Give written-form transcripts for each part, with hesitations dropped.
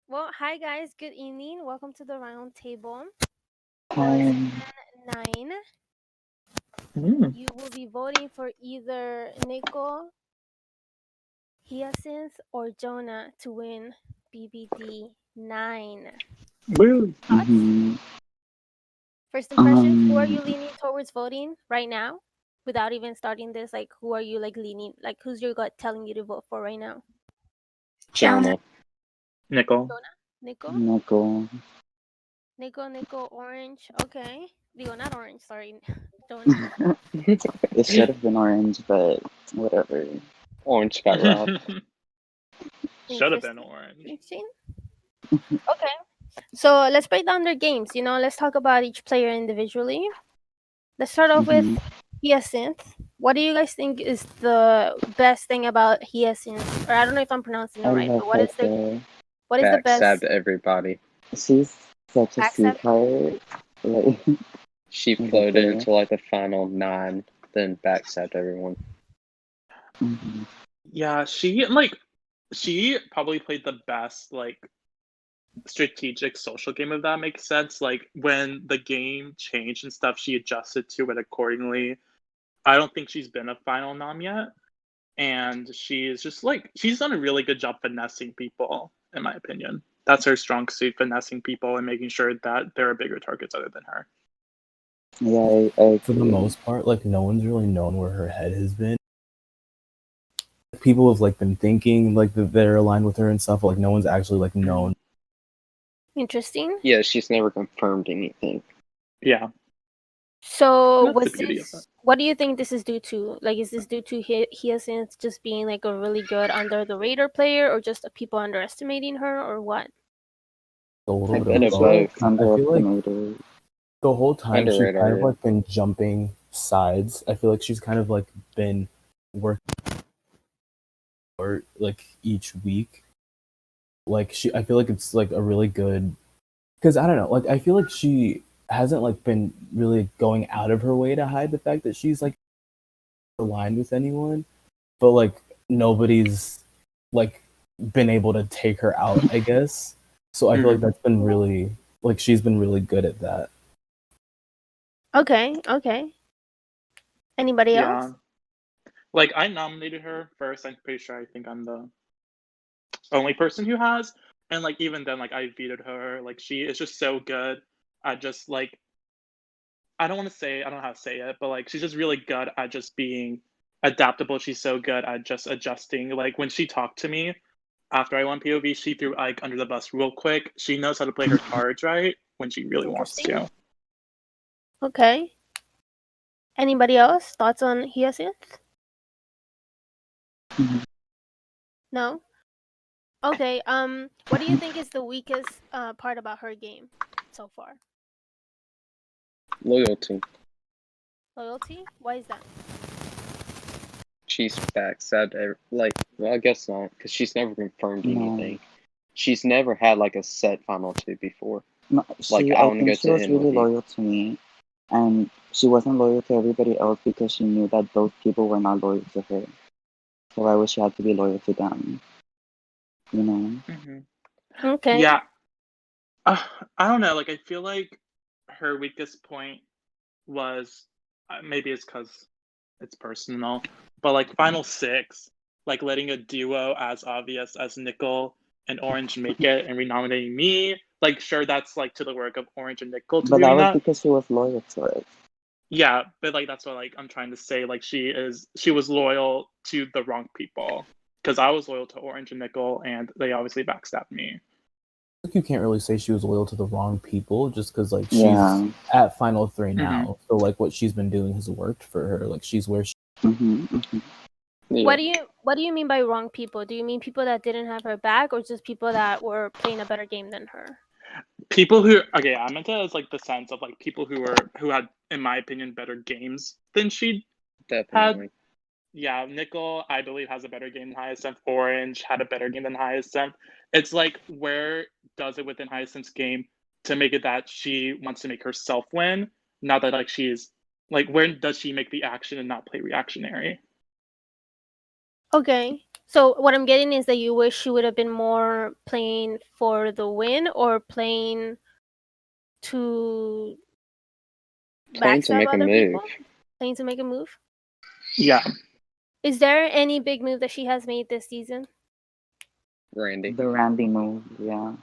Well, hi guys. Good evening. Welcome to the Roundtable for Um, season 9. mm, You will be voting for either Nico, Hyacinth, or Jonah to win BBD9. Woo. Thoughts? First impressions? Who are you Um, leaning towards voting right now? Without even starting this, like who are you like leaning? Like who's your gut telling you to vote for right now? Jonah. Nickel. Jonah, Nico, Nickel. Nico, Orange. Okay, Digo not Orange. Sorry, Jonah. It should have been orange, but whatever. Orange got robbed. Should have been Interesting. orange. Interesting. Okay. So let's break down their games. Let's talk about each player individually. Let's start off with Mm-hmm. Hyacinth. What do you guys think is the best thing about Hyacinth? Or I don't know if I'm pronouncing it I right, love but her so. what is the Backstabbed best everybody. She's such a backstab? sweetheart. Like, She I love floated her. into like the final 9, then backstabbed everyone. Mm-hmm. Yeah, she probably played the best strategic social game, if that makes sense. Like when the game changed and stuff, she adjusted to it accordingly. I don't think she's been a final nom yet, and she's just she's done a really good job finessing people, in my opinion. That's her strong suit, finessing people and making sure that there are bigger targets other than her. Yeah, I For the agree. most part, no one's really known where her head has been. People have been thinking that they're aligned with her and stuff. No one's actually known. Interesting. Yeah, she's never confirmed anything. Yeah. So That's was the beauty of it. what do you think this is due to? Is this due to Hyacinth just being a really good under the radar player, or just people underestimating her, or what? A little I bit think of she both. was I feel like underestimated. the whole time she's kind Underrated. of been jumping sides. I feel like she's kind of been working each week. I feel like it's a really good, because I don't know. I feel like she hasn't been really going out of her way to hide the fact that she's aligned with anyone, but nobody's been able to take her out, I guess. So I feel like that's been really she's been really good at that. Okay. Anybody else? Yeah. I nominated her first. I'm pretty sure I think I'm the only person who has. And even then, I vetoed her. She is just so good at just I don't know how to say it, but she's just really good at just being adaptable. She's so good at just adjusting. When she talked to me after I won POV, she threw Ike under the bus real quick. She knows how to play her cards right when she really wants Interesting. to. Okay. Anybody else? Thoughts on Hyacinth? Mhm. No? Okay, what do you think is the weakest part about her game so far? Loyalty. Loyalty? Why is that? She's backstabbed. Well, I guess not, because she's never confirmed No. anything. She's never had a set final 2 before. No, I I want to go think she to was end really with you. loyal to me, and she wasn't loyal to everybody else because she knew that those people were not loyal to her. So why would she have to be loyal to them? You know? Okay. Yeah. I don't know. I feel like her weakest point was maybe it's because it's personal, but final 6, letting a duo as obvious as Nickel and Orange make it and renominating me. Sure, that's to the work of Orange and Nickel to But that doing was that. because she was loyal to it. Yeah, but that's what I'm trying to say. She was loyal to the wrong people because I was loyal to Orange and Nickel, and they obviously backstabbed me. You can't really say she was loyal to the wrong people just because she's Yeah. at final 3 now. So what she's been doing has worked for her. She's where she. Yeah. What do you mean by wrong people? Do you mean people that didn't have her back, or just people that were playing a better game than her? People who I meant it as the sense of people who had, in my opinion, better games than she Definitely. had. Yeah, Nickel, I believe, has a better game than Hyacinth. Orange had a better game than Hyacinth. It's where does it within Hyacinth's game to make it that she wants to make herself win, not that she's where does she make the action and not play reactionary? Okay. So what I'm getting is that you wish she would have been more playing for the win or playing to Playing to backstab make a other people? move. Playing to make a move? Yeah. Is there any big move that she has made this season? Randy. The Randy move, yeah.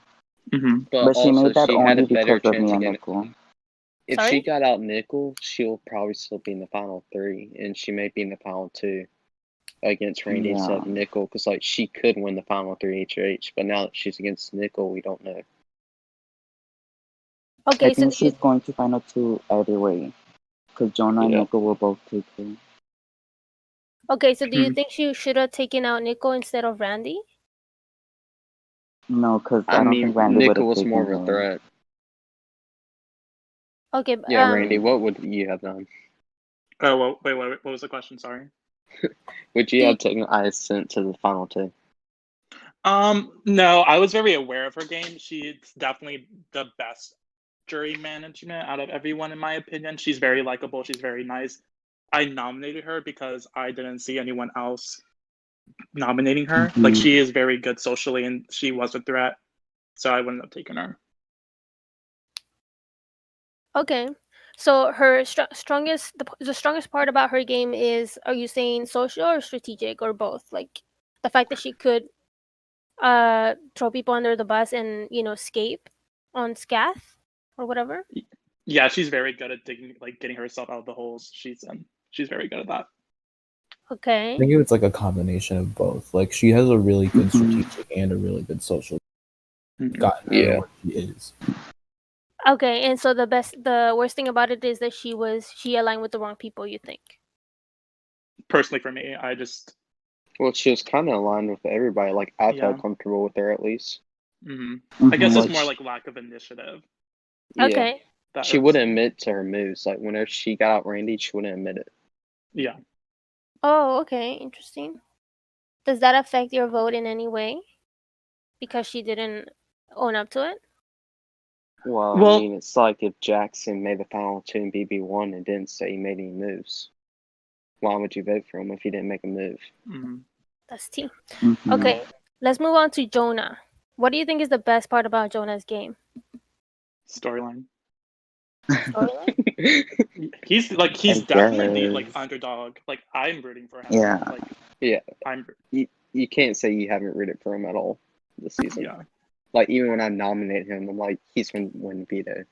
Hmm. But But she also, made that she had only a better because of chance me and again. Nicole. If Sorry? she got out nickel, she'll probably still be in the final 3, and she may be in the final 2 against Randy instead of Yeah. nickel, because like she could win the final 3 HH, but now that she's against nickel, we don't know. I Okay, so think do you she's going to final 2 either way. Because Jonah and Yeah. Nicole will both take her. okay, so do you Hmm. think she should have taken out Nico instead of Randy? No, because I I don't mean, think Randy would nickel have was more taken of a her. threat. Okay, Yeah, Randy, what would you have done? Oh, well, wait, what was the question? Sorry. Would you Do have taken Ice sent to the final 2? No, I was very aware of her game. She's definitely the best jury management out of everyone, in my opinion. She's very likable. She's very nice. I nominated her because I didn't see anyone else nominating her. Like, Mhm. she is very good socially, and she was a threat, so I wouldn't have taken her. Okay. So her the strongest part about her game is, are you saying social or strategic or both? Like the fact that she could throw people under the bus and, escape on scath or whatever? Yeah, she's very good at getting herself out of the holes she's in. She's very good at that. I Okay. think it's like a combination of both. Like she has a really good Mhm. strategic and a really good social. Mhm. Gotten her Yeah. where she is. Okay, and so the worst thing about it is that she aligned with the wrong people, you think? Personally, for me, I just Well, she was kind of aligned with everybody. Like, I yeah. felt comfortable with her at least. I guess Mhm. it's Like, more like lack of initiative. yeah. Okay. That She irks wouldn't me. admit to her moves. Like, whenever she got out Randy, she wouldn't admit it. Yeah. Oh, okay, interesting. Does that affect your vote in any way? Because she didn't own up to it? Well, I Well, mean, it's like if Jackson made the final 2 in BB1 and didn't say he made any moves. Why would you vote for him if he didn't make a move? That's T. Mhm. Okay, let's move on to Jonah. What do you think is the best part about Jonah's game? storyline. Storyline? He's I definitely like guess. underdog. Like, I'm rooting for him. Yeah. Like, Yeah, I'm you can't say you haven't rooted for him at all this season. yeah. Like, even when I nominate him, I'm like, he's going to win veto.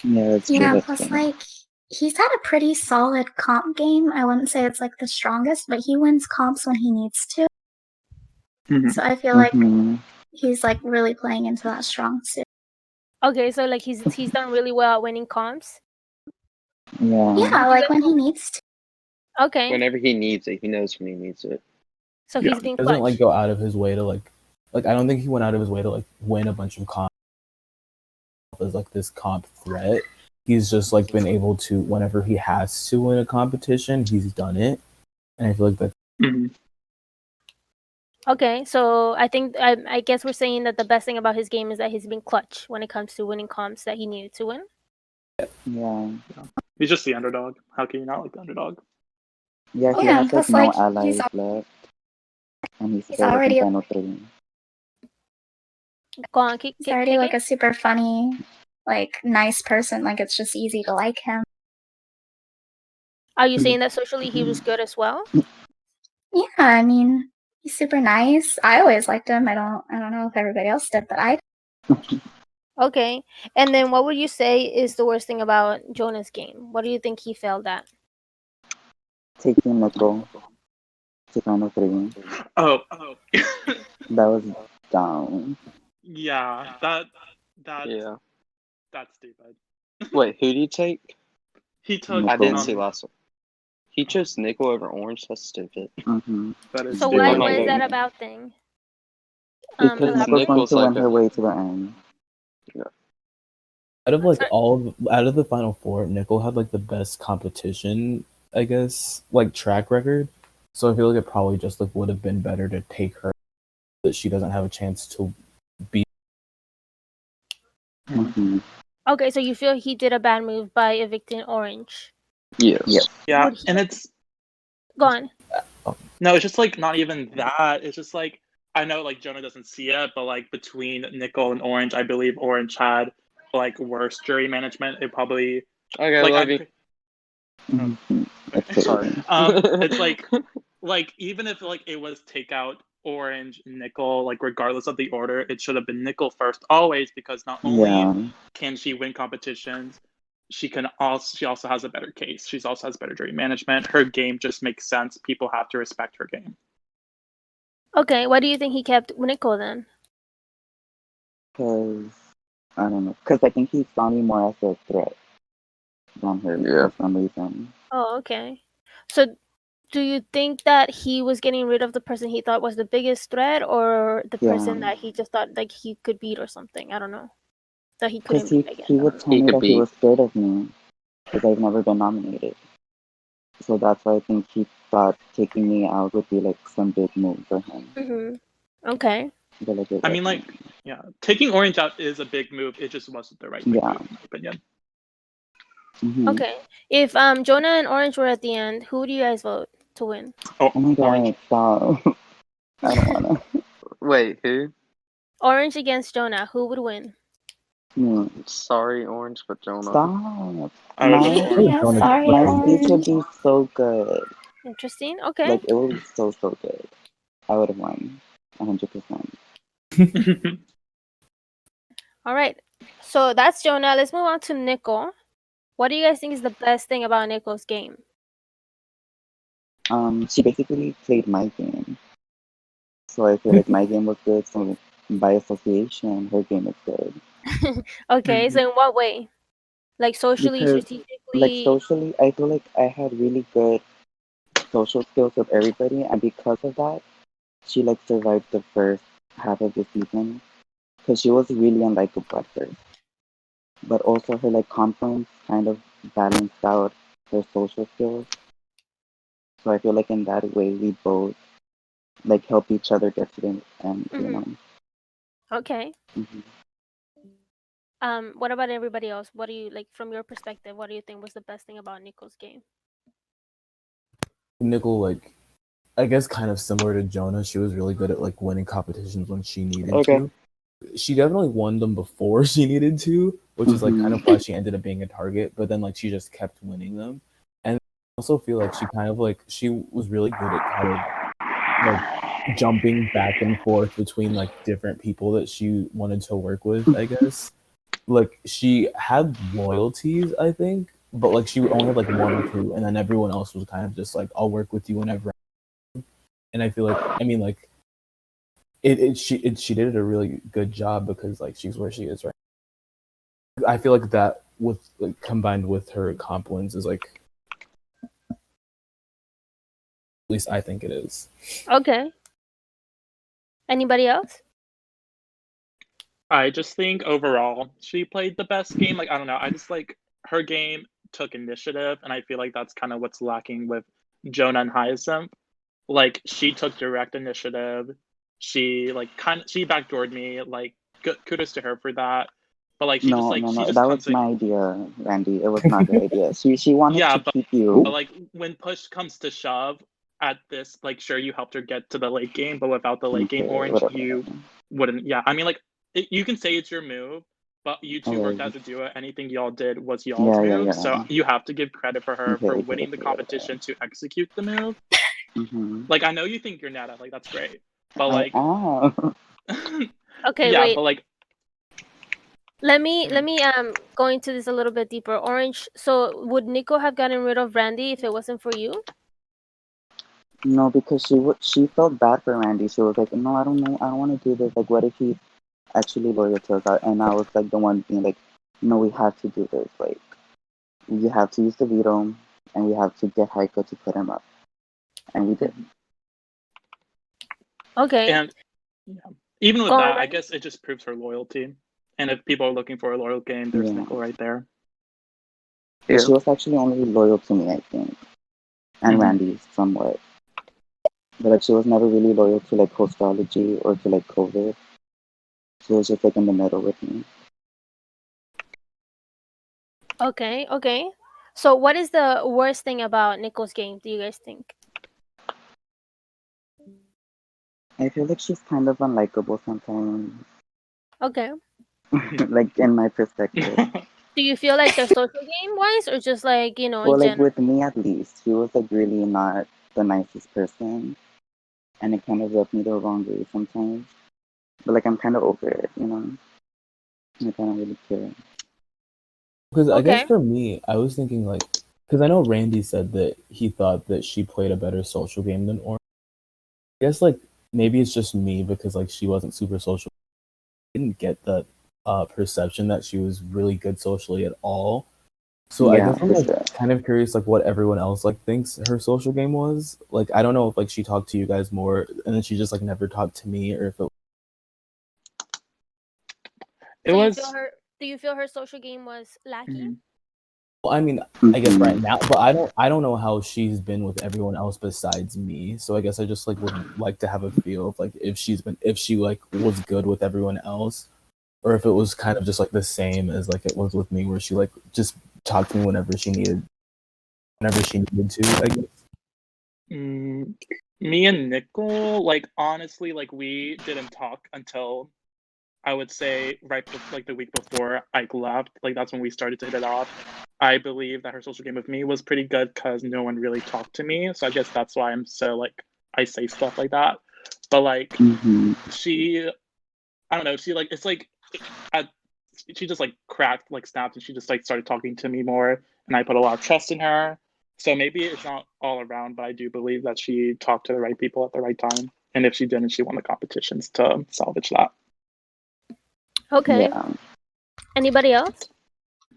Yeah, that's true. Yeah, That's plus true. like he's had a pretty solid comp game. I wouldn't say it's like the strongest, but he wins comps when he needs to. Mhm. So I feel like Mhm. he's like really playing into that strong suit. Okay, so like he's done really well at winning comps. Yeah. Yeah, like when he needs to. Okay, Whenever he needs it, he knows when he needs it. so Yeah. he's been Doesn't clutch. like go out of his way to like I don't think he went out of his way to like win a bunch of comp as like this comp threat. He's just like been able to whenever he has to win a competition, he's done it. And I feel like that Mhm. Okay, so I guess we're saying that the best thing about his game is that he's been clutch when it comes to winning comps that he needed to win. Yeah. He's just the underdog. How can you not like the underdog? Yeah, he Okay. Yeah, has and like plus no like allies left. And he's he's still like in already final 3. Go on, he's already like a super funny, like nice person. Like it's just easy to like him. Are you saying that socially he was good as well? Yeah, I mean he's super nice. I always liked him. I don't know if everybody else did, but I Okay, and then what would you say is the worst thing about Jonah's game? What do you think he failed at? Taking Nicole to final 3. Oh, That was dumb. yeah. That's Yeah. that's stupid. Wait, who do you take? He took. I didn't Nicole. see last one. He chose nickel over orange. That's stupid. Mhm. That is So I'm what not is that voting. about thing? Because Because Nicole's going Nicole's to win like her a way to the end. out of like Sorry. out of the final four, Nicole had like the best competition, I guess, like track record. So I feel like it probably just like would have been better to take her that she doesn't have a chance to beat. Mhm. Okay, so you feel he did a bad move by evicting Orange. yes. Yes. yeah, Would he and it's go on? No, it's just like not even that. It's just like I know like Jonah doesn't see it, but like between Nickel and Orange, I believe Orange had like worse jury management. It probably Okay, like love you. It's Sorry. it's like even if like it was take out Orange, Nickel, like regardless of the order, it should have been Nickel first always, because not only yeah. can she win competitions, she also has a better case. She also has better jury management. Her game just makes sense. People have to respect her game. Okay, why do you think he kept Nickel then? Because I don't know. Because I think he saw me more as a threat than her Yeah. for some reason. Oh, okay. So do you think that he was getting rid of the person he thought was the biggest threat, or the person Yeah. that he just thought like he could beat or something? I don't know. That he Because couldn't beat, I guess. he I would don't know. tell He me could that he beat. was scared of me because I've never been nominated. So that's why I think he thought taking me out would be like some big move for him. Okay. But like it I mean, wasn't. like, yeah, taking Orange out is a big move. It just wasn't the right move, Yeah. in my opinion. Okay. If Jonah and Orange were at the end, who do you guys vote to win? Oh, Oh my Orange. god, stop. I don't wanna. Wait, who? Orange against Jonah, who would win? Sorry, Orange, but Jonah. Stop. I would vote My Orange. Yeah, Jonah sorry, my definitely. speech would Orange. be so good. Interesting. Okay. Like it would be so good. I would have won 100%. All right. So that's Jonah. Let's move on to Nickel. What do you guys think is the best thing about Nickel's game? She basically played my game. So I feel like my game was good, so by association her game is good. Okay, so in what way? Like socially, Because like strategically? socially I feel like I had really good social skills with everybody, and because of that she like survived the first half of the season because she was really unlikable at first. But also her like confidence kind of balanced out her social skills. So I feel like in that way we both like help each other get to the end, you know. Okay. hmm What about everybody else? What do you like from your perspective? What do you think was the best thing about Nickel's game? Nickel, like, I guess kind of similar to Jonah, she was really good at like winning competitions when she needed Okay. to. She definitely won them before she needed to, which is like kind of why she ended up being a target. But then like she just kept winning them, and I also feel like she kind of like she was really good at kind of like jumping back and forth between like different people that she wanted to work with, I guess. Like she had loyalties, I think, but like she only had like one or two, and then everyone else was kind of just like, I'll work with you whenever. And I feel like, I mean, like she did a really good job because like she's where she is right. I feel like that with like combined with her comp wins is like, at least I think it is. Okay. Anybody else? I just think overall she played the best game. Like, I don't know. I just like her game took initiative, and I feel like that's kind of what's lacking with Jonah and Hyacinth. Like, she took direct initiative. She like she backdoored me. Like, kudos to her for that. But like, No, no, she no. just That comes was in. my idea, Randy. It was not her idea. She wanted Yeah, to but keep you. like when push comes to shove at this, like sure you helped her get to the late game, but without the late game Okay, Orange, whatever. you wouldn't. Yeah, I mean like you can say it's your move, but you two worked Okay. as a duo. Anything y'all did was y'all's Yeah, yeah, move, so yeah. you have to give credit for her Okay, for okay, winning the okay, okay. competition to execute the move. Mm-hmm. Like I know you think you're Netta, like that's great, but I like am. Okay, yeah, wait. but like Let me go into this a little bit deeper. Orange. So would Nico have gotten rid of Randy if it wasn't for you? No, because she felt bad for Randy. She was like, no, I don't know. I don't want to do this. Like, what if he's actually loyal to us? And I was like the one being like, no, we have to do this. Like, you have to use the veto, and we have to get Heiko to put him up. And we did. Okay. and yeah. Even with Go on, that, I Randy. guess it just proves her loyalty. And if people are looking for a loyal game, there's Yeah. Nickel right there. But Yeah. she was actually only loyal to me, I think. And Randy, somewhat. But like, she was never really loyal to like Hostology or to like COVID. She was just like in the middle with me. Okay, okay. So what is the worst thing about Nico's game, do you guys think? I feel like she's kind of unlikable sometimes. Okay. Like in my perspective. Do you feel like the social game wise, or just like in Well, like general? with me at least, she was like really not the nicest person, and it kind of rubbed me the wrong way sometimes. But like I'm kind of over it, you know. I don't really care. Because I guess Okay. for me, I was thinking like, because I know Randy said that he thought that she played a better social game than Orange. I guess like maybe it's just me because like she wasn't super social. I didn't get the perception that she was really good socially at all. So I Yeah, guess I'm for like sure. kind of curious like what everyone else like thinks her social game was. Like I don't know if like she talked to you guys more and then she just like never talked to me, or if it It So was. do you feel her social game was lacking? Mhm. well, I mean, I guess right Hmm. now, but I don't know how she's been with everyone else besides me. So I guess I just like would like to have a feel of like if she like was good with everyone else, or if it was kind of just like the same as like it was with me, where she like just talked to me whenever she needed to. I guess. Mm, me and Nickel, like honestly, like we didn't talk until I would say like the week before Ike left. Like that's when we started to hit it off. I believe that her social game with me was pretty good because no one really talked to me. So I guess that's why I'm so like I say stuff like that. But like Hmm. she, I don't know. She like it's like I, she just like cracked like snapped and she just like started talking to me more, and I put a lot of trust in her. So maybe it's not all around, but I do believe that she talked to the right people at the right time. And if she didn't, she won the competitions to salvage that. Okay. Yeah. Anybody else?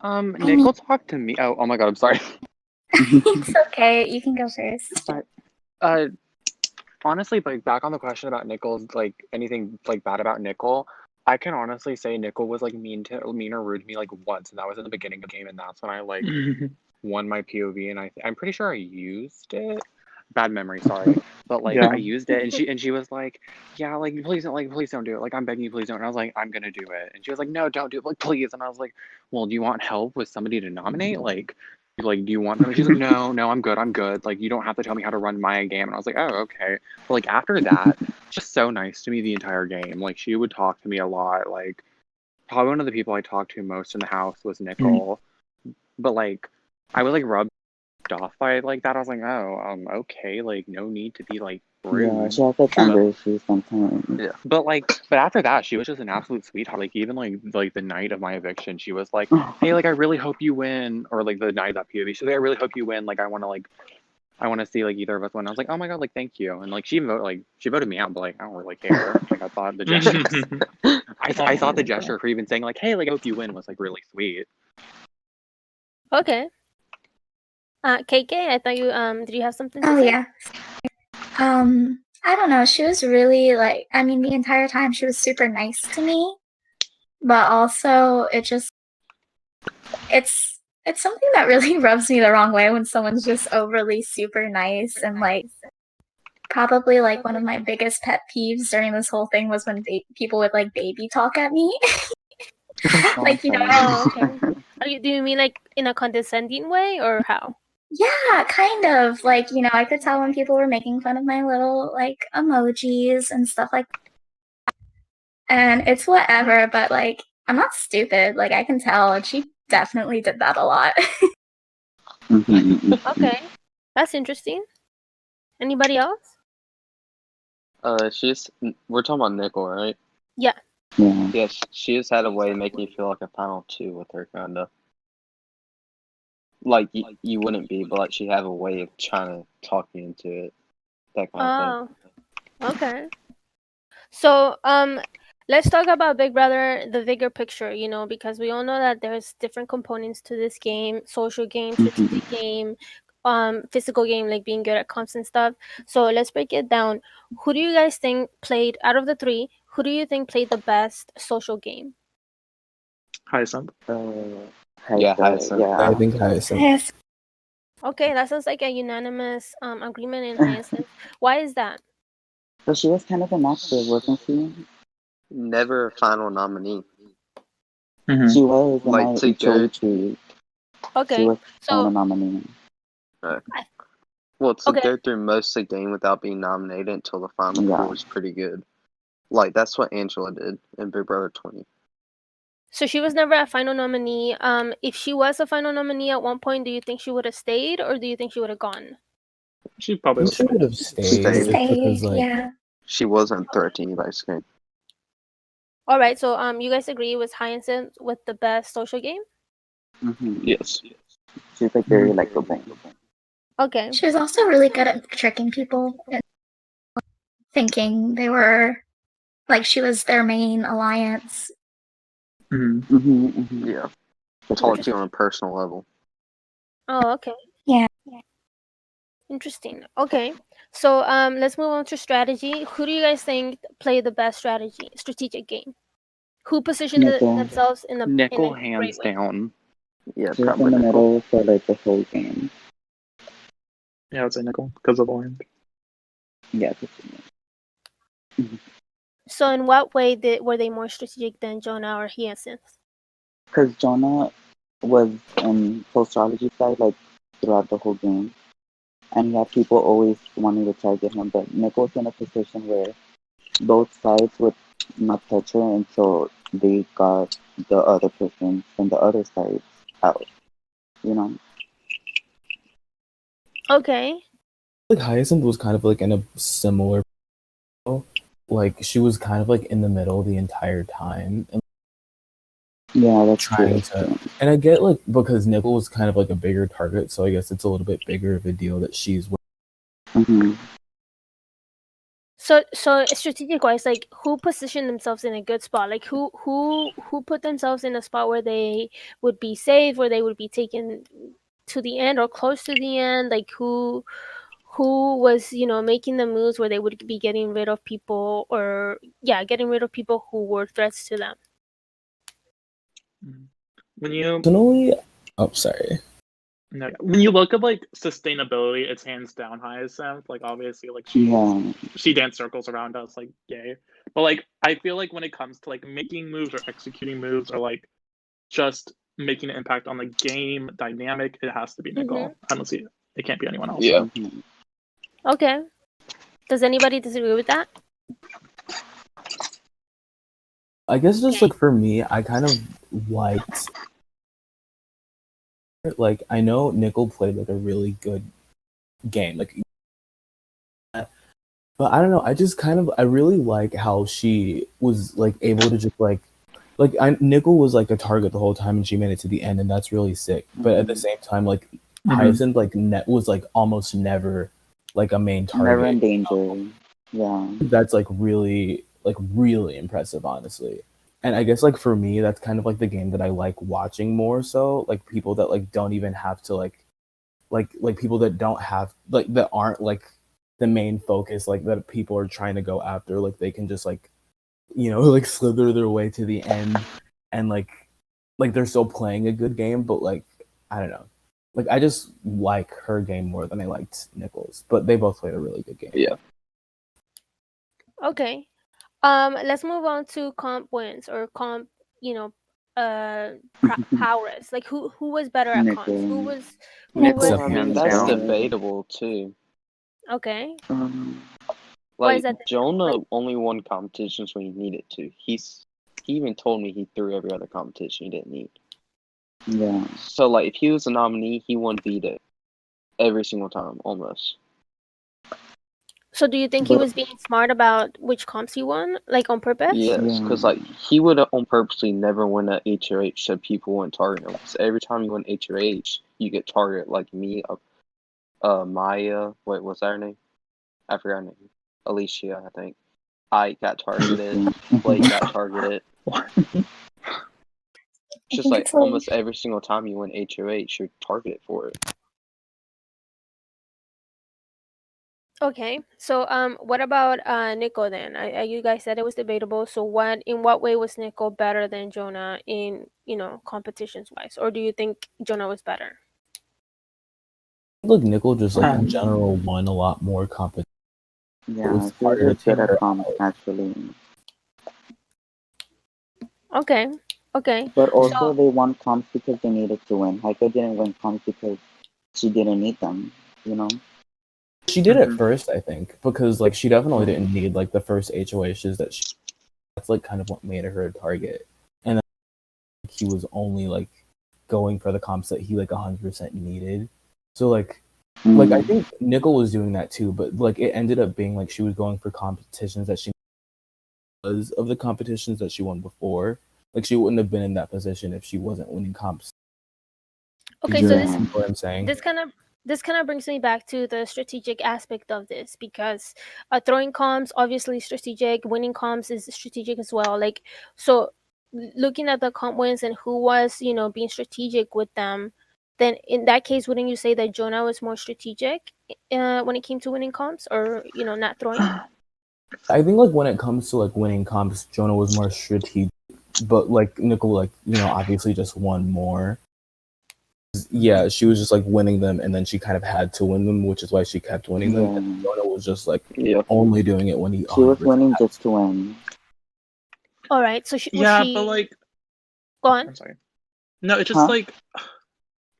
I mean, Nicole talked to me. Oh my god, I'm sorry. it's okay. You can go first. Uh, honestly, like back on the question about Nicole, like anything like bad about Nicole, I can honestly say Nicole was like mean or rude to me like once, and that was in the beginning of the game, and that's when I like won my POV, and I'm pretty sure I used it. Bad memory, sorry, but like Yeah. I used it, and she was like, yeah, like please don't do it, like I'm begging you, please don't. And I was like, I'm gonna do it, and she was like, no, don't do it, like please. And I was like, well, do you want help with somebody to nominate, like do you want them? And she's like, no, I'm good. Like you don't have to tell me how to run my game. And I was like, oh, okay. But like after that, just so nice to me the entire game. Like she would talk to me a lot. Like probably one of the people I talked to most in the house was Nicole. But like I was like rubbed off by like that. I was like, oh, okay, like no need to be like Yeah, rude. she has like But anger issues sometimes. yeah, but after that, she was just an absolute sweetheart. Like even like the night of my eviction, she was like, hey, like I really hope you win, or like the night of that POV, she's like, I really hope you win. Like I want to see like either of us win. I was like, oh my god, like thank you. And like she voted me out, but like I don't really care. Like I thought the gesture, I thought the gesture for even saying like, hey, like I hope you win was like really sweet. Okay. KK, I thought you did you have something to Oh say? yeah. I don't know. She was really like. I mean, the entire time she was super nice to me, but also it's something that really rubs me the wrong way when someone's just overly super nice. And like probably like one of my biggest pet peeves during this whole thing was when people would like baby talk at me. Like Oh, okay. Do you mean like in a condescending way, or how? yeah, kind of like I could tell when people were making fun of my little like emojis and stuff like that. And it's whatever, but like I'm not stupid. Like I can tell, and she definitely did that a lot. Okay. That's interesting. Anybody else? We're talking about Nicole, right? Yeah. Yeah. Yeah, she has had a way to make me feel like a final two with her, kinda. Like you wouldn't be, but like she have a way of trying to talk you into it, that kind of thing. Oh, okay. So, let's talk about Big Brother, the bigger picture, because we all know that there's different components to this game: social game, strategic game, physical game, like being good at comps and stuff. So let's break it down. Who do you guys think played, out of the three, who do you think played the best social game? Hyacinth. Yeah, Hyacinth, Hyacinth. I yeah. think Hyacinth. Yes. Okay, that sounds like a unanimous agreement in Hyacinth. Why is that? But she was kind of inactive, wasn't she? Never a final nominee. She was, and Like I to totally good. true. She Okay, was final so nominee. Uh, Well, to Okay. go through most of the game without being nominated until the final Yeah. four is pretty good. Like, that's what Angela did in Big Brother 20. So she was never a final nominee. If she was a final nominee at one point, do you think she would have stayed, or do you think she would have gone? She I probably think she would have stayed Stayed. just because Stayed, like yeah. She wasn't 13 basically. All right. So you guys agree it was Hyacinth with the best social game? Yes. She's like very likable. Okay. She was also really good at tricking people and thinking they were like she was their main alliance. Yeah. Talk to you on a personal level. Oh, okay. Yeah. Interesting. Okay. So let's move on to strategy. Who do you guys think played the best strategic game? Who positioned Nickel. themselves in a Nickel, great hands way? down. Yeah, She was probably in the Nicole. middle for like the whole game. Yeah, I would say Nicole because of Orange. Yeah, So in what way were they more strategic than Jonah or Hyacinth? because Jonah was in astrology side like throughout the whole game, and he had people always wanting to target him. But Nicole's in a position where both sides would not touch her until they got the other person from the other side out. You know? Okay. like Hyacinth was kind of like in a similar, like she was kind of like in the middle the entire time and Yeah, that's trying true. to. And I get like because Nickel was kind of like a bigger target, so I guess it's a little bit bigger of a deal that she's. Mm-hmm. So strategic wise, like who positioned themselves in a good spot? Like who put themselves in a spot where they would be safe, where they would be taken to the end or close to the end? Like who was making the moves where they would be getting rid of people, or getting rid of people who were threats to them? When you Personally, oh sorry. no, when you look at like sustainability, it's hands down Hyacinth. Like obviously, like Yeah. she danced circles around us, like yay. But like I feel like when it comes to like making moves or executing moves or like just making an impact on the game dynamic, it has to be Nicole. I don't see it can't be anyone else. Yeah. Mm-hmm. Okay. Does anybody disagree with that? I guess just like for me, I kind of liked. Like I know Nickel played like a really good game, like, but I don't know. I just kind of I really like how she was like able to just like Nickel was like a target the whole time and she made it to the end and that's really sick. But at the same time, like Hyacinth like net was like almost never like a main target. Never in danger. Yeah. That's like really impressive, honestly. And I guess like for me, that's kind of like the game that I like watching more so. Like people that like don't even have to like people that don't have like that aren't like the main focus, like that people are trying to go after, like they can just like like slither their way to the end and like they're still playing a good game, but like I don't know. Like I just like her game more than I liked Nichols, but they both played a really good game. Yeah. Okay. Let's move on to comp wins or comp, prowess. Like who was better at comps? Who Nickel. was Nickel, Except I mean, Hands that's down. debatable too. okay? Um, Why is Like that? Jonah Like, only won competitions when he needed to. He even told me he threw every other competition he didn't need. yeah. So like if he was a nominee, he won veto every single time almost. so do you think he But was being smart about which comps he won, like on purpose? Yes, because yeah. like he would on purposely never win at HOH so people wouldn't target him. Because every time you win HOH, you get targeted. Like me, Maya. Wait, what's her name? I forgot her name. Alicia, I think. I got targeted. Blake got targeted. It's just like almost every single time you win HOH, you're targeted for it. Okay. So what about Nico then? You guys said it was debatable. So in what way was Nico better than Jonah in competitions wise, or do you think Jonah was better? Like Nickel just like in general won a lot more competition. It Yeah, was she was harder to just good take at her comms out. naturally. Okay. Okay. But also So they won comps because they needed to win. Heike didn't win comps because she didn't need them, you know? She did it first, I think, because like she definitely didn't need like the first HOHs that she. That's like kind of what made her a target, and then he was only like going for the comps that he like 100% needed. So like I think Nickel was doing that too, but like it ended up being like she was going for competitions that she was of the competitions that she won before. Like she wouldn't have been in that position if she wasn't winning comps. Okay, so Yeah. You know what I'm saying? this kind of brings me back to the strategic aspect of this, because throwing comms obviously strategic, winning comms is strategic as well. Like, so looking at the comp wins and who was being strategic with them, then in that case, wouldn't you say that Jonah was more strategic when it came to winning comps, or not throwing? I think like when it comes to like winning comps, Jonah was more strategic, but like Nickel, like obviously just won more. Yeah, she was just like winning them, and then she kind of had to win them, which is why she kept winning them. And Jonah was just like only doing it when he. She was 100% winning just to win. All right, so was Yeah, she but like, go on? I'm sorry. No, it's just like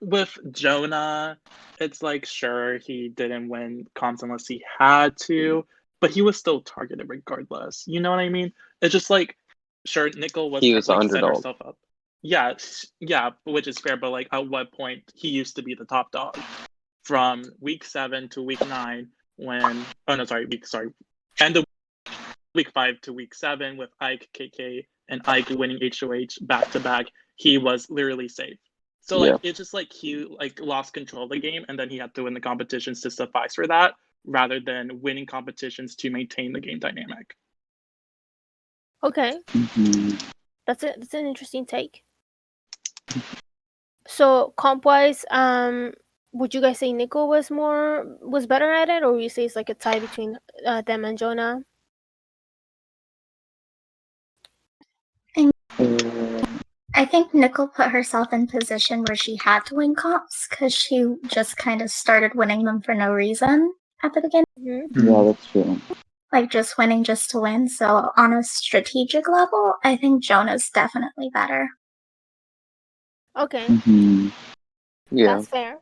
with Jonah, it's like sure he didn't win comps unless he had to, but he was still targeted regardless. You know what I mean? It's just like sure Nickel was He was the like set underdog. herself up. Yeah, yeah, which is fair, but like at what point he used to be the top dog from week 7 to week 9 when end of week 5 to week 7 with Ike, KK, and Ike winning HOH back to back, he was literally safe. So like it's just like he like lost control of the game, and then he had to win the competitions to suffice for that, rather than winning competitions to maintain the game dynamic. Okay, Mm-hmm. that's an interesting take. So comp wise, would you guys say Nickel was better at it, or would you say it's like a tie between them and Jonah? I think Nickel put herself in position where she had to win comps because she just kind of started winning them for no reason at the beginning. Yeah, that's true. Like just winning just to win. So on a strategic level, I think Jonah's definitely better. Okay, Yeah. that's fair.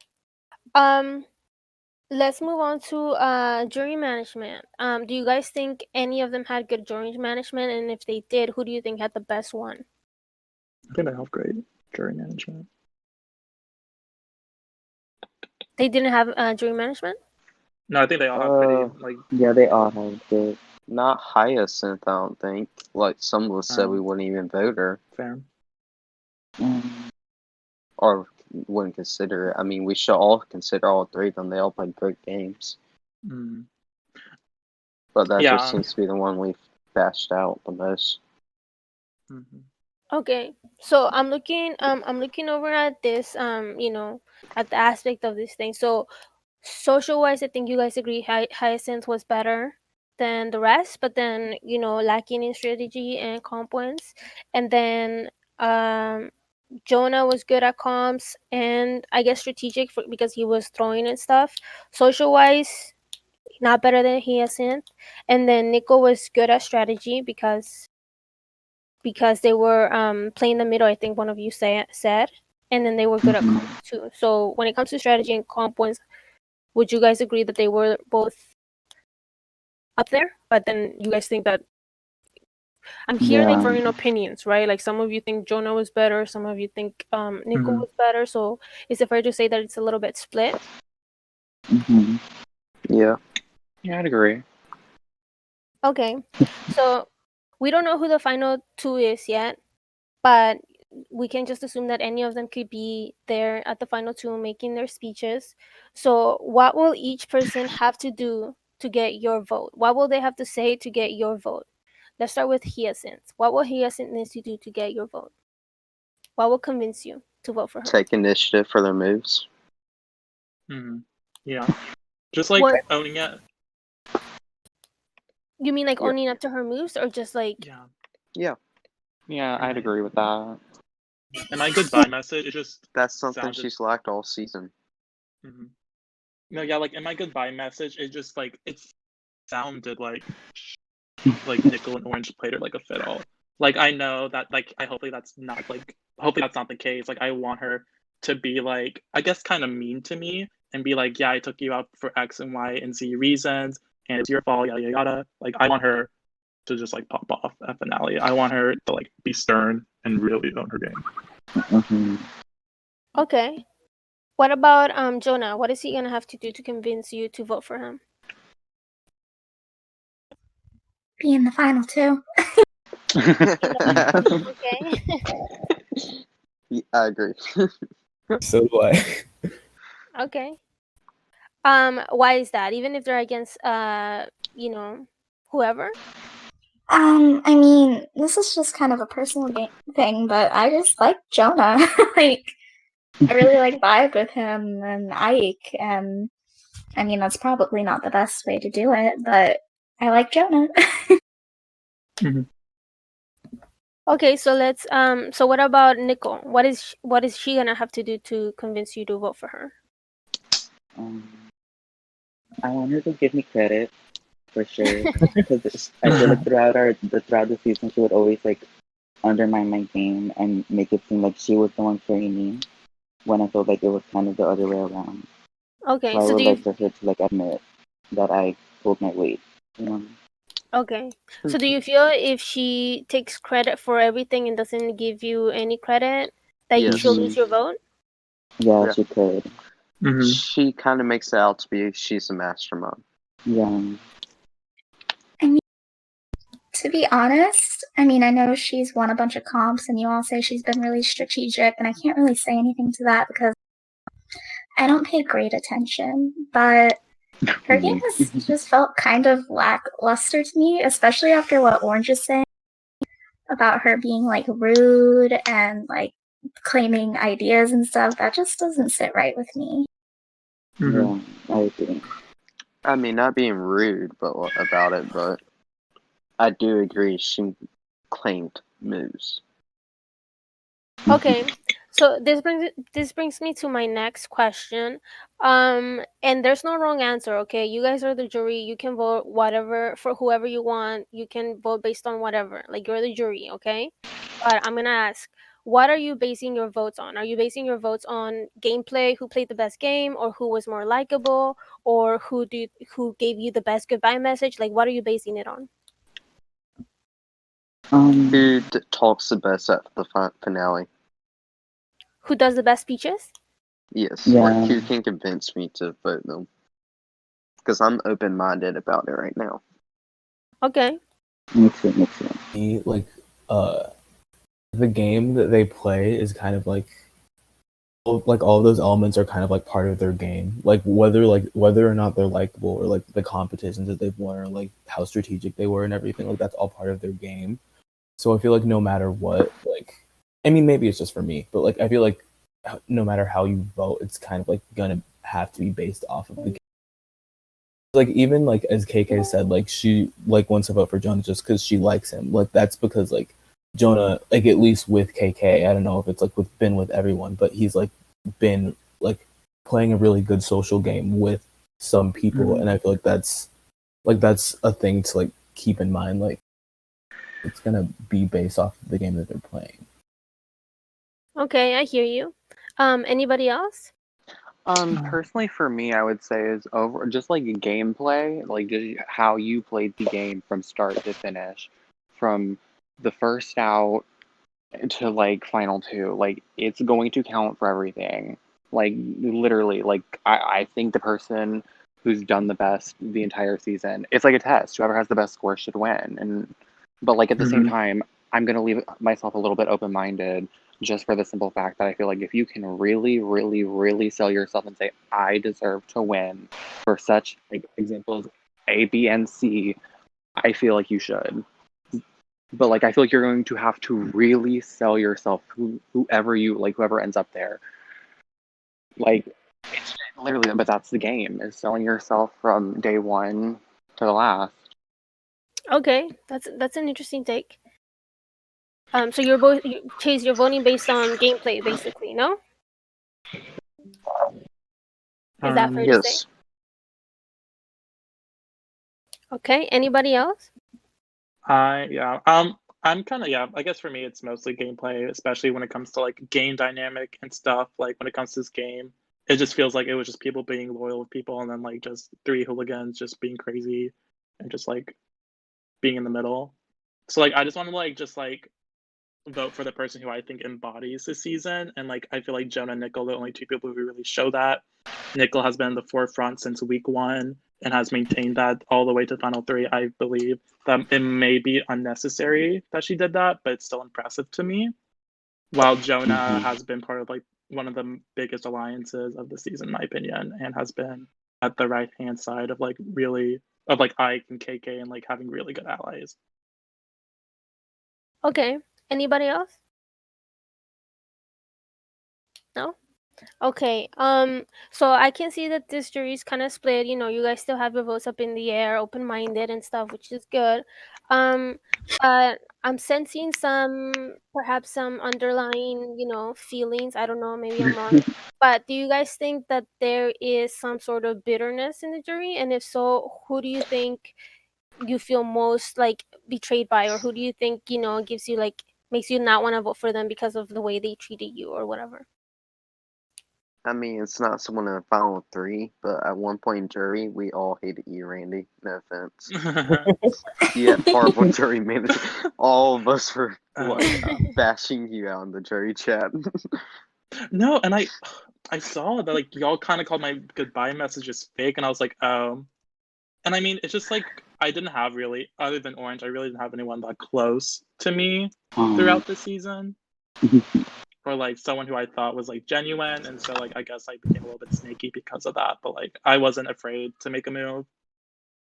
Let's move on to jury management. Do you guys think any of them had good jury management? And if they did, who do you think had the best one? I think they have great jury management. They didn't have jury management? No, I think they all have pretty like. Yeah, they all have good. Not Hyacinth, I don't think. Like some of us said we wouldn't even vote her. Fair. Or wouldn't consider it. I mean, we should all consider all 3 of them. They all played great games. But that just seems to be the one we've bashed out the most. Okay, so I'm looking over at this at the aspect of this thing. So social wise, I think you guys agree Hyacinth was better than the rest, but then lacking in strategy and comp wins. And then Jonah was good at comps and I guess strategic because he was throwing and stuff. Social wise, not better than Hyacinth. And then Nico was good at strategy because they were playing the middle, I think one of you said, and then they were good at comp too. So when it comes to strategy and comp wins, would you guys agree that they were both up there? But then you guys think that I'm hearing different opinions, right? Like some of you think Jonah was better, some of you think Nico was better. So is it fair to say that it's a little bit split? Yeah. Yeah, I'd agree. Okay, so we don't know who the final 2 is yet, but we can just assume that any of them could be there at the final 2 making their speeches. So what will each person have to do to get your vote? What will they have to say to get your vote? Let's start with Hyacinth. What will Hyacinth need to do to get your vote? What will convince you to vote for her? Take initiative for their moves. Yeah. Just like owning it. You mean like owning up to her moves, or just like Yeah, I'd agree with that. And my goodbye message, it just that's something she's lacked all season. No, yeah, like in my goodbye message, it just like it sounded like Nickel and Orange played her like a fiddle. Like I know that hopefully that's not the case. Like I want her to be like I guess kind of mean to me and be like, yeah, I took you out for X and Y and Z reasons, and it's your fault, yada yada yada. Like, I want her to just like pop off at finale. I want her to like be stern and really own her game. Mm-hmm. Okay. What about Jonah? What is he gonna have to do to convince you to vote for him? Be in the final two. Okay. Yeah, I agree. So do I. Okay. Why is that? Even if they're against you know, whoever? I mean, this is just kind of a personal thing, but I just like Jonah. Like, I really like vibe with him and Ike, and I mean, that's probably not the best way to do it, but I like Jonah. Okay, so let's so what about Nicole? What is she gonna have to do to convince you to vote for her? I want her to give me credit for sure, because I feel like throughout the season, she would always like undermine my game and make it seem like she was the one carrying me, when I felt like it was kind of the other way around. Okay, So I so would do you like for her to like admit that I pulled my weight. You know? okay. So do you feel if she takes credit for everything and doesn't give you any credit that Yes. she'll lose your vote? Yeah, Yeah. she could. Mm-hmm. She kind of makes it out to be she's a mastermind. Yeah. To be honest, I mean, I know she's won a bunch of comps, and you all say she's been really strategic, and I can't really say anything to that because I don't pay great attention, but her game has just felt kind of lackluster to me, especially after what Orange is saying about her being like rude and like claiming ideas and stuff. That just doesn't sit right with me. Yeah, I agree. I mean, not being rude about it, but I do agree she claimed moves. Okay. So this brings me to my next question. And there's no wrong answer, okay? You guys are the jury. You can vote whatever for whoever you want. You can vote based on whatever. Like, you're the jury, okay? But I'm gonna ask, what are you basing your votes on? Are you basing your votes on gameplay, who played the best game, or who was more likable, or who gave you the best goodbye message? Like, what are you basing it on? Who talks the best at the finale? Who does the best speeches? Yes, Yeah. like who can convince me to vote them? Because I'm open-minded about it right now. Okay. Me too, me too. Like, the game that they play is kind of like all of those elements are kind of like part of their game. Like whether or not they're likable, or like the competitions that they've won, or like how strategic they were and everything, like that's all part of their game. So I feel like no matter what, like, I mean, maybe it's just for me, but like I feel like no matter how you vote, it's kind of like gonna have to be based off of the game. Like, even like as KK said, like she like wants to vote for Jonah just because she likes him. Like, that's because like Jonah, like at least with KK, I don't know if it's like been with everyone, but he's like been like playing a really good social game with some people, and I feel like that's a thing to like keep in mind. Like, it's gonna be based off of the game that they're playing. Okay, I hear you. Anybody else? Personally for me, I would say is over just like gameplay, like just how you played the game from start to finish, from the first out to like final two. Like, it's going to count for everything. Like, literally, like I think the person who's done the best the entire season, it's like a test. Whoever has the best score should win. But like at the same time, I'm gonna leave myself a little bit open minded, just for the simple fact that I feel like if you can really, really, really sell yourself and say, I deserve to win for such like examples A, B, and C, I feel like you should. But like I feel like you're going to have to really sell yourself, whoever ends up there. Like, it's literally, but that's the game, is selling yourself from day one to the last. Okay, that's an interesting take. So Chase, you're voting based on gameplay, basically, no? Is that fair to say? Yes. Okay. Anybody else? Yeah. I'm kind of, yeah. I guess for me, it's mostly gameplay, especially when it comes to like game dynamic and stuff. Like when it comes to this game, it just feels like it was just people being loyal with people, and then like just 3 hooligans just being crazy and just like being in the middle. So like I just want to like just like vote for the person who I think embodies this season, and like I feel like Jonah and Nickel are the only 2 people who really show that. Nickel has been in the forefront since week 1 and has maintained that all the way to final 3. I believe that it may be unnecessary that she did that, but it's still impressive to me. While Jonah has been part of like one of the biggest alliances of the season, in my opinion, and has been at the right hand side of like really of like Ike and KK and like having really good allies. Okay. Anybody else? No? Okay. So I can see that this jury's kind of split. You know, you guys still have your votes up in the air, open-minded and stuff, which is good. But I'm sensing perhaps some underlying, feelings. I don't know, maybe I'm wrong. But do you guys think that there is some sort of bitterness in the jury? And if so, who do you think you feel most like betrayed by, or who do you think, gives you like makes you not want to vote for them because of the way they treated you or whatever? I mean, it's not someone in the final 3, but at one point in jury, we all hated you, Randy. No offense. Yeah, horrible jury manager. All of us were like bashing you out in the jury chat. No, and I saw that like y'all kind of called my goodbye messages fake, and I was like, oh. And I mean, it's just like I didn't have really, other than Orange, I really didn't have anyone that close to me throughout the season, or like someone who I thought was like genuine, and so like I guess I became a little bit snaky because of that. But like I wasn't afraid to make a move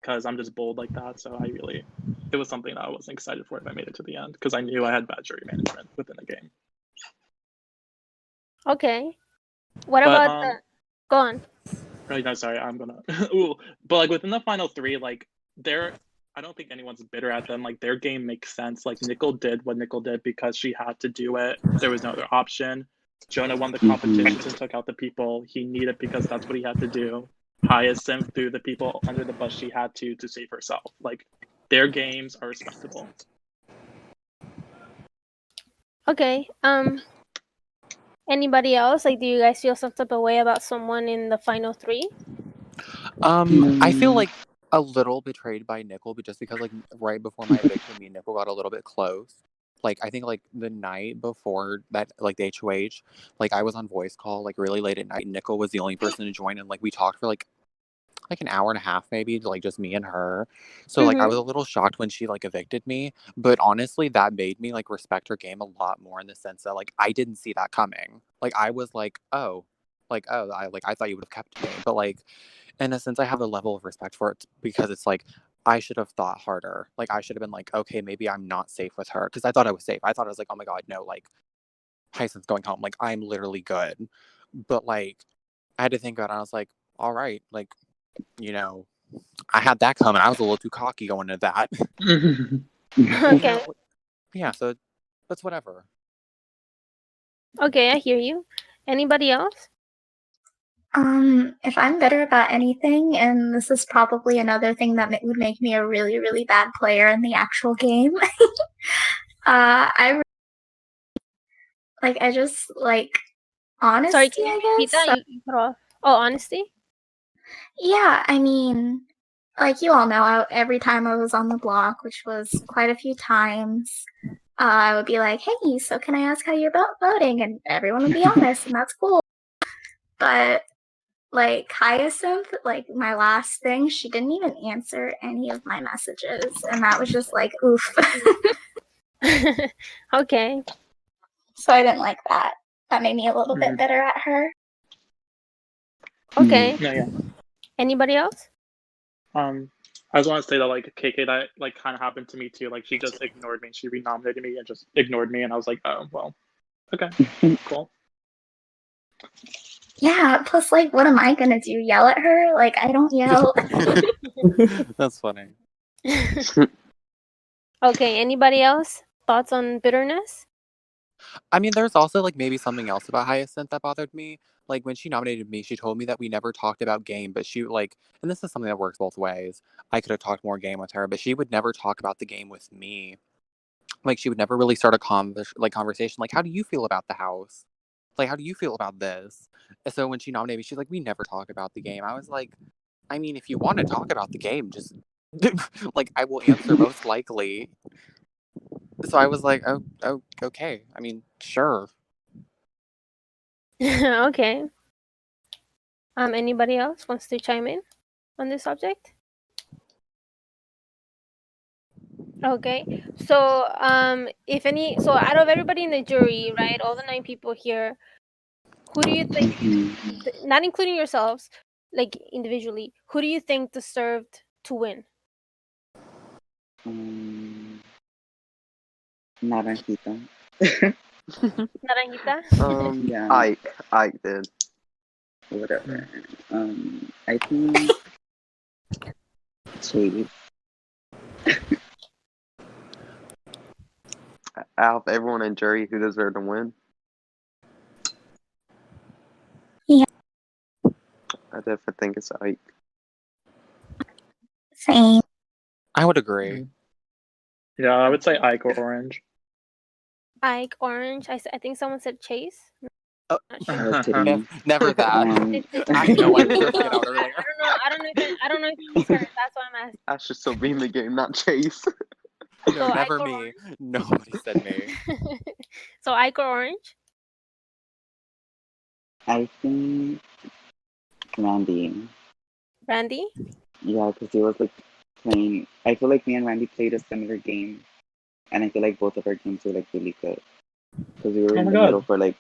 because I'm just bold like that. So it was something that I wasn't excited for if I made it to the end because I knew I had bad jury management within the game. Okay. What But about the? Go on. really, no, sorry, I'm gonna. Ooh, but like within the final 3, like I don't think anyone's bitter at them. Like their game makes sense. Like Nickel did what Nickel did because she had to do it. There was no other option. Jonah won the competitions and took out the people he needed because that's what he had to do. Hyacinth threw the people under the bus she had to save herself. Like their games are respectable. Okay. Anybody else? Like, do you guys feel some type of way about someone in the final 3? I feel like a little betrayed by Nickel, but just because like right before my eviction, me and Nickel got a little bit close. Like I think like the night before that, like the HOH, like I was on voice call like really late at night. And Nickel was the only person to join, and like we talked for like an hour and a half maybe, like just me and her. So like I was a little shocked when she like evicted me, but honestly that made me like respect her game a lot more in the sense that like I didn't see that coming. Like I was like, oh, I thought you would have kept me, but like in a sense I have a level of respect for it because it's like I should have thought harder. Like I should have been like, okay, maybe I'm not safe with her, because I thought I was safe. I thought I was like, oh my god, no, like Tyson's going home, like I'm literally good. But like I had to think about it, and I was like, all right, like, you know, I had that coming. I was a little too cocky going into that. Okay. Yeah, so that's whatever. Okay, I hear you. Anybody else? If I'm bitter about anything, and this is probably another thing that would make me a really, really bad player in the actual game, I just like honesty. Sorry, can you repeat I guess. that? You cut off. Oh, honesty? Yeah, I mean, like you all know, every time I was on the block, which was quite a few times, I would be like, "Hey, so can I ask how you're voting?" And everyone would be honest, and that's cool. But like Hyacinth, like my last thing, she didn't even answer any of my messages, and that was just like, oof. Okay. So I didn't like that. That made me a little bit bitter at her. Okay. No, yeah. Anybody else? I just want to say that like KK, that like kind of happened to me too. Like she just ignored me. She renominated me and just ignored me, and I was like, oh well, okay, cool. Yeah. Plus, like, what am I gonna do? Yell at her? Like, I don't yell. That's funny. Okay. Anybody else? Thoughts on bitterness? I mean, there's also like maybe something else about Hyacinth that bothered me. Like when she nominated me, she told me that we never talked about game, but she like, and this is something that works both ways. I could have talked more game with her, but she would never talk about the game with me. Like she would never really start a conversation. Like, how do you feel about the house? Like, how do you feel about this? And so when she nominated me, she's like, we never talk about the game. I was like, I mean, if you want to talk about the game, just like I will answer most likely. So I was like, oh, okay. I mean, sure. Okay. Anybody else wants to chime in on this subject? Okay. So, so out of everybody in the jury, right, all the 9 people here, who do you think, not including yourselves, like individually, who do you think deserved to win? Naranjita. Naranjita? Yeah, Ike did. whatever. I think Chase. Out of everyone in jury, who deserved to win? Yeah. I definitely think it's Ike. Same. I would agree. Yeah, I would say Ike or Orange. Ike, Orange. I think someone said Chase. Oh, Not sure. I was kidding. never that. I know I took it out earlier. I don't know if it was her. That's why I'm asking. I should still be in the game, not Chase. No, So never Ike or me. Nobody said me. So Ike or Orange? I think Randy. Randy? Yeah, because he was like playing. I feel like me and Randy played a similar game, and I feel like both of our games were like really good because we were Oh in my the God. middle for like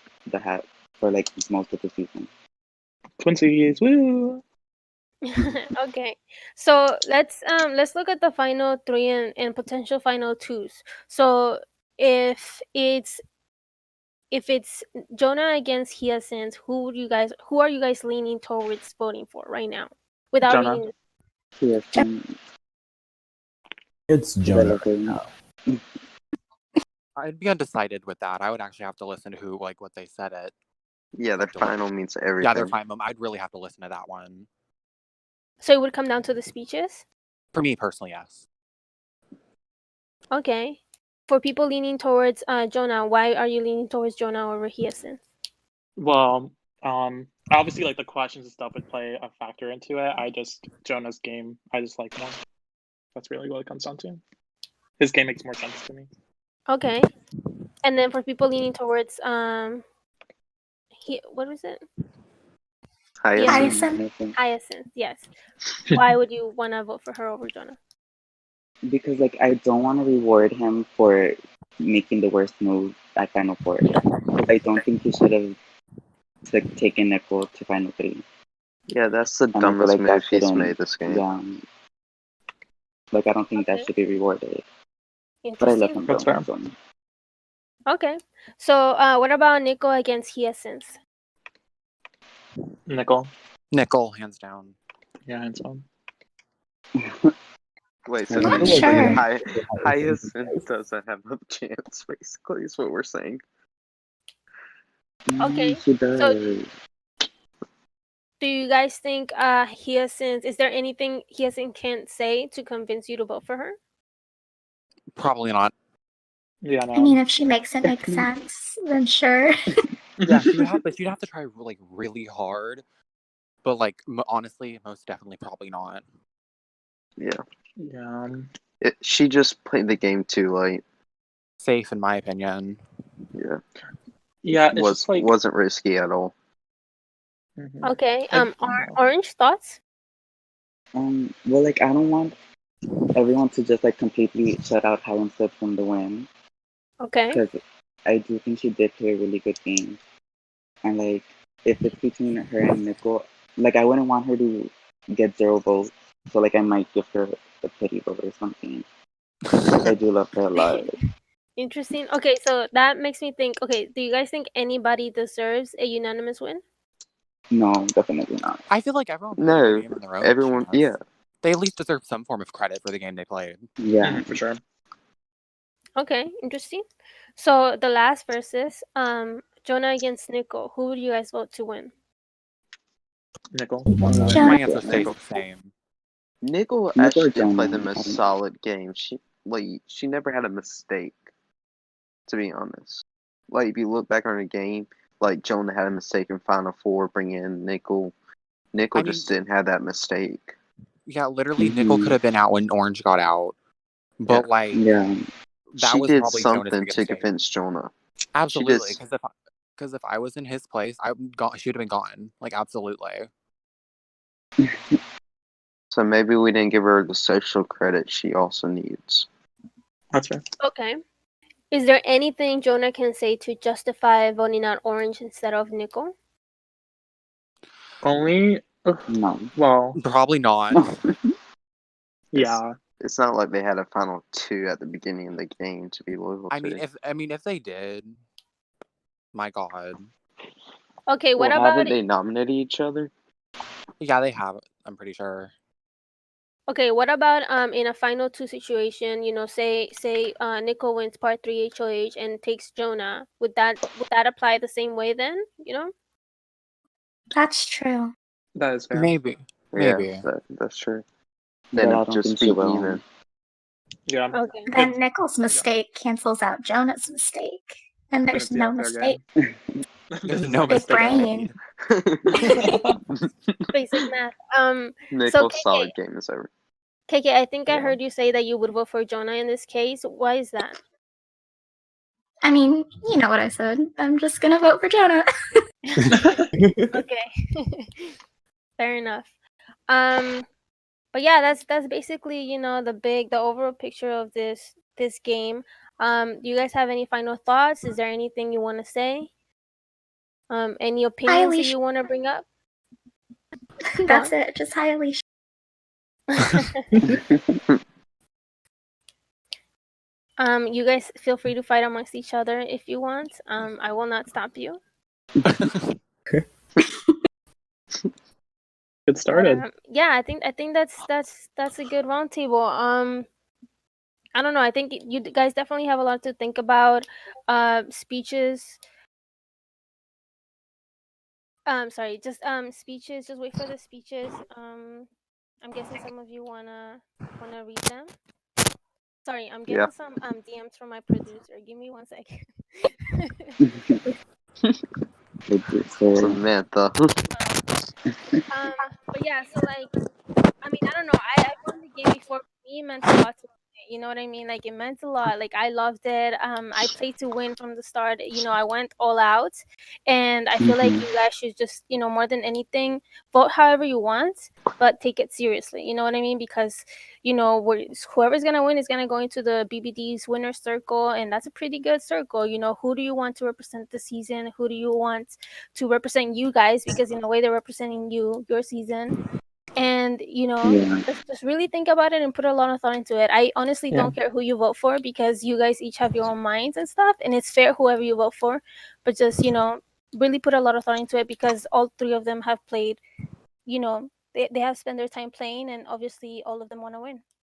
for like most of the season. Twinsies, woo! Okay. So let's look at the final 3 and potential final 2s. So if it's Jonah against Hyacinth, who are you guys leaning towards voting for right now? Without Jonah. reading Yes, It's Jonah right now. I'd be undecided with that. I would actually have to listen to what they said it. Yeah, their final means everything. Yeah, their final. I'd really have to listen to that one. So it would come down to the speeches? For me personally, yes. Okay. For people leaning towards Jonah, why are you leaning towards Jonah over Hyacinth? Well, obviously, like the questions and stuff would play a factor into it. Jonah's game, I just like more. That's really what it comes down to. His game makes more sense to me. Okay. And then for people leaning towards what was it? Hyacinth. Hyacinth, yes. Why would you want to vote for her over Jonah? because like I don't want to reward him for making the worst move at Final Four because I don't think he should have taken Nicole to Final 3. Yeah, that's the And I feel dumbest like that move he's shouldn't. made this game. Yeah, like I don't think that Okay. should be rewarded. But I love Interesting. him That's though. fair. So. Okay. So what about Nico against Hyacinth? Nickel. Nickel, hands down. Yeah, hands down. Wait, so I'm not you sure. Hyacinth doesn't have a chance, basically, is what we're saying. Okay. She does. Do you guys think Hyacinth, is there anything Hyacinth can say to convince you to vote for her? Probably not. Yeah, no. I mean, if she makes it make sense, then sure. Yeah, she'd have to try like really hard. But like honestly, most definitely probably not. Yeah. Yeah. She just played the game too late. Safe in my opinion. Yeah. Yeah, it's just like Wasn't risky at all. Mhm. Okay. And- Orange, thoughts? Well, like I don't want everyone to just like completely shut out Hyacinth from the win Okay. because I do think she did play a really good game. And like if it's between her and Nicole, like I wouldn't want her to get 0 votes. So like I might give her a pity vote or something. I do love her a lot. Interesting. Okay, so that makes me think, okay, do you guys think anybody deserves a unanimous win? No, definitely not. I feel like everyone played No, their game in their own everyone. chance. Yeah. They at least deserve some form of credit for the game they played. Yeah. for sure. Okay, interesting. So the last versus, Jonah against Nico. Who would you guys vote to win? Nickel. Jonah. My answer stays Nickel. the same. Nickel Nickel actually or did play Jonah? the I most don't- solid game. She never had a mistake, to be honest. Like if you look back on her game, like Jonah had a mistake in Final Four, bringing in Nickel. Nickel I mean, just didn't have that mistake. yeah, literally, Nickel could have been out when Orange got out, but like Yeah. that She was did probably Jonah's something biggest to mistake. convince Jonah. Absolutely, because if I was in his place, she would have been gone. Like absolutely. So maybe we didn't give her the social credit she also needs. That's right. Okay. Is there anything Jonah can say to justify voting out Orange instead of Nickel? Only. No. Well, Probably not. yeah. It's not like they had a final two at the beginning of the game to be loyal I to. mean, if they did, my God. Okay, what Well, about haven't they nominated each other? Yeah, they have. I'm pretty sure. Okay, what about in a final two situation, say Nickel wins part 3 HOH and takes Jonah. Would that apply the same way then, That's true. That is fair. Maybe. Yeah, that's true. But Then I it'd don't just think be she will. even. Yeah. Okay. Then Nickel's mistake cancels out Jonah's mistake. And Then there's it's, yeah, no fair mistake. game. There's no Big mistake brain. Basic math. Nickel's KK, solid game is over. KK, I think I Yeah. heard you say that you would vote for Jonah in this case. Why is that? I mean, you know what I said. I'm just gonna vote for Jonah. Okay. Fair enough. But yeah, that's basically, the overall picture of this game. Do you guys have any final thoughts? Is there anything you want to say? Any opinions that Alicia. you want to bring up? That's it. Just hi, Alicia. You guys feel free to fight amongst each other if you want. I will not stop you. Get started. Yeah, I think that's a good roundtable. I don't know. I think you guys definitely have a lot to think about. Speeches. Sorry, just speeches. Just wait for the speeches. I'm guessing some of you wanna read them. Sorry, I'm getting some DMs from my producer. Give me 1 second. Samantha. But yeah, so like, I mean, I don't know. I won the game before. For me, it meant a lot to me. You know what I mean? Like, it meant a lot. Like, I loved it. I played to win from the start. I went all out, and I feel like you guys should just, more than anything, vote however you want, but take it seriously. You know what I mean? Because, whoever's gonna win is gonna go into the BBD's winner circle, and that's a pretty good circle. Who do you want to represent the season? Who do you want to represent you guys? Because in a way, they're representing your season. And just really think about it and put a lot of thought into it. I honestly don't care who you vote for, because you guys each have your own minds and stuff, and it's fair whoever you vote for, but just really put a lot of thought into it, because all three of them have played, they have spent their time playing, and obviously all of them want to win.